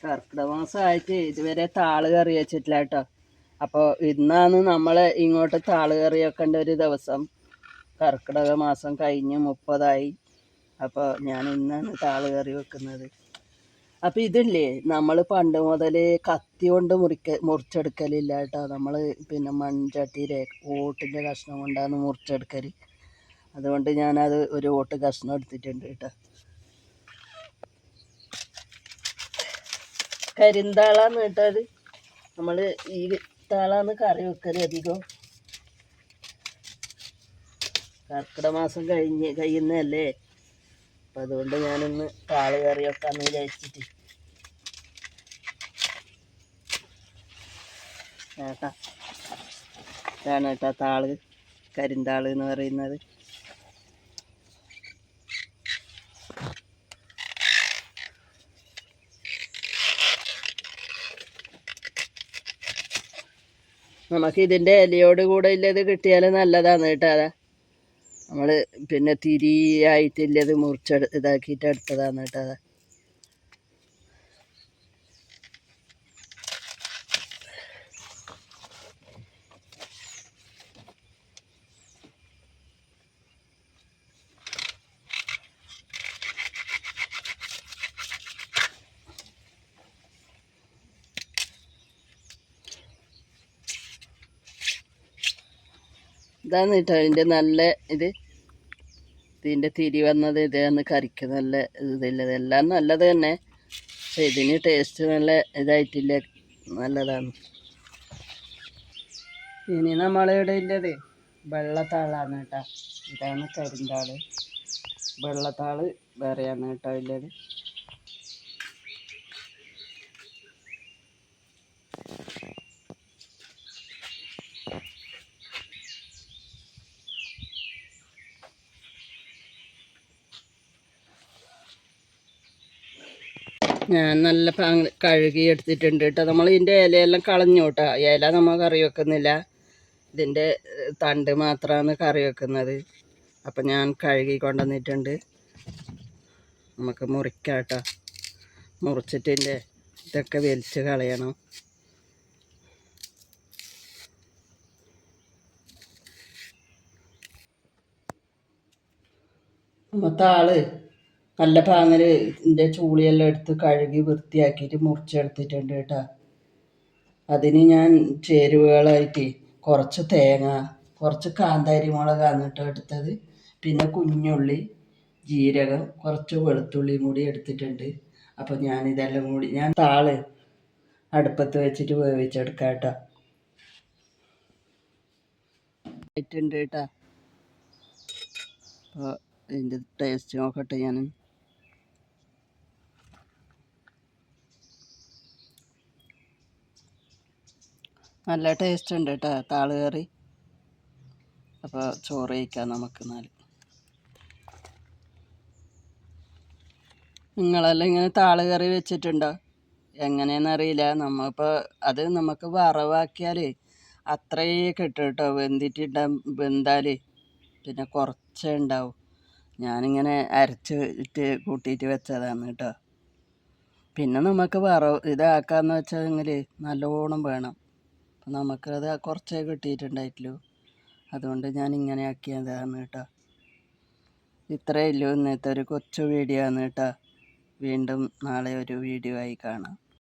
കർക്കിടക മാസമായിട്ട് ഇതുവരെ താള് കറി വെച്ചിട്ടില്ല കേട്ടോ. അപ്പോൾ ഇന്നാണ് നമ്മൾ ഇങ്ങോട്ട് താള് കറി വെക്കേണ്ട ഒരു ദിവസം. കർക്കിടക മാസം കഴിഞ്ഞ് 30 അപ്പോൾ ഞാൻ ഇന്നാണ് താള് കറി വെക്കുന്നത്. അപ്പോൾ ഇതില്ലേ, നമ്മൾ പണ്ട് മുതൽ കത്തി കൊണ്ട് മുറിച്ചെടുക്കലില്ല കേട്ടോ. നമ്മൾ പിന്നെ മൺചട്ടിയിലെ ഓട്ടിൻ്റെ കഷ്ണം കൊണ്ടാണ് മുറിച്ചെടുക്കൽ. അതുകൊണ്ട് ഞാനത് ഒരു ഓട്ട് കഷ്ണം എടുത്തിട്ടുണ്ട് കേട്ടോ. കരിന്താളാന്ന് കേട്ടത്, നമ്മൾ ഈ താളാന്ന് കറി വെക്കൽ അധികം. കർക്കിടക മാസം കഴിയുന്നതല്ലേ, അപ്പം അതുകൊണ്ട് ഞാനൊന്ന് താള് കറി വെക്കാമെന്ന് വിചാരിച്ചിട്ട്. കേട്ടാ, ഇതാണ് കേട്ടോ താള്, കരിന്താള് എന്ന് പറയുന്നത്. നമുക്ക് ഇതിൻ്റെ ഇലയോട് കൂടെ ഇല്ലത് കിട്ടിയാൽ നല്ലതാണ് കേട്ടോ. അതാ നമ്മൾ പിന്നെ തിരിയായിട്ടില്ലത് ഇതാക്കിയിട്ട് എടുത്തതാണ് കേട്ടോ. അതാ ഇതാണ് കേട്ടോ അതിൻ്റെ നല്ല ഇതിൻ്റെ തിരി വന്നത്. ഇതാണ് കറിക്ക് നല്ല ഇതില്ലത്. എല്ലാം നല്ലത് തന്നെ, പക്ഷെ ഇതിന് ടേസ്റ്റ് നല്ല ഇതായിട്ടില്ല, നല്ലതാണ്. ഇനി നമ്മളിവിടെ ഉള്ളത് വെള്ളത്താളാണ് കേട്ടോ. ഇതാണ് കരിന്താള്. വെള്ളത്താള് വേറെയാണ് കേട്ടോ ഉള്ളത്. ഞാൻ നല്ല കഴുകി എടുത്തിട്ടുണ്ട് കേട്ടോ. നമ്മൾ ഇതിൻ്റെ ഇലയെല്ലാം കളഞ്ഞു കേട്ടോ. ഇല നമ്മൾ കറി വെക്കുന്നില്ല, ഇതിൻ്റെ തണ്ട് മാത്രമാണ് കറി വെക്കുന്നത്. അപ്പം ഞാൻ കഴുകി കൊണ്ടുവന്നിട്ടുണ്ട്. നമുക്ക് മുറിക്കാം കേട്ടോ. മുറിച്ചിട്ട് ഇതിൻ്റെ ഇതൊക്കെ വലിച്ച് കളയണം. താള് നല്ല പാങ്ങൽ ഇതിൻ്റെ ചൂളിയെല്ലാം എടുത്ത് കഴുകി വൃത്തിയാക്കിയിട്ട് മുറിച്ചെടുത്തിട്ടുണ്ട് കേട്ടോ. അതിന് ഞാൻ ചേരുവകളായിട്ട് കുറച്ച് തേങ്ങ, കുറച്ച് കാന്താരി മുളകാണ് കേട്ടോ എടുത്തത്, പിന്നെ കുഞ്ഞുള്ളി, ജീരകം, കുറച്ച് വെളുത്തുള്ളിയും കൂടി എടുത്തിട്ടുണ്ട്. അപ്പോൾ ഞാനിതെല്ലാം കൂടി താള് അടുപ്പത്ത് വെച്ചിട്ട് വേവിച്ചെടുക്കാം കേട്ടോ. ആയിട്ടുണ്ട് കേട്ടോ. അപ്പോൾ ഇതിൻ്റെ ടേസ്റ്റ് നോക്കട്ടെ ഞാൻ. നല്ല ടേസ്റ്റ് ഉണ്ട് കേട്ടോ താള് കറി. അപ്പോൾ ചോറ് കഴിക്കാം നമുക്ക്. നിങ്ങളെല്ലാം ഇങ്ങനെ താള് കറി വെച്ചിട്ടുണ്ടോ? എങ്ങനെയെന്നറിയില്ല. നമ്മളിപ്പോൾ അത് നമുക്ക് വറവാക്കിയാൽ അത്രയേ കിട്ടും കേട്ടോ. വെന്താൽ പിന്നെ കുറച്ചേ ഉണ്ടാവും. ഞാനിങ്ങനെ അരച്ചിട്ട് കൂട്ടിയിട്ട് വെച്ചതാണ് കേട്ടോ. പിന്നെ നമുക്ക് ഇതാക്കാന്ന് വെച്ചെങ്കിൽ നല്ലോണം വേണം. അപ്പം നമുക്കത് കുറച്ചേ കിട്ടിയിട്ടുണ്ടായിട്ടുള്ളൂ. അതുകൊണ്ട് ഞാൻ ഇങ്ങനെ ആക്കിയതാണ് കേട്ടോ. ഇത്രയേ ഉള്ളൂ ഇന്നത്തെ ഒരു കൊച്ചു വീഡിയോ ആണ് കേട്ടോ. വീണ്ടും നാളെ ഒരു വീഡിയോ ആയി കാണാം.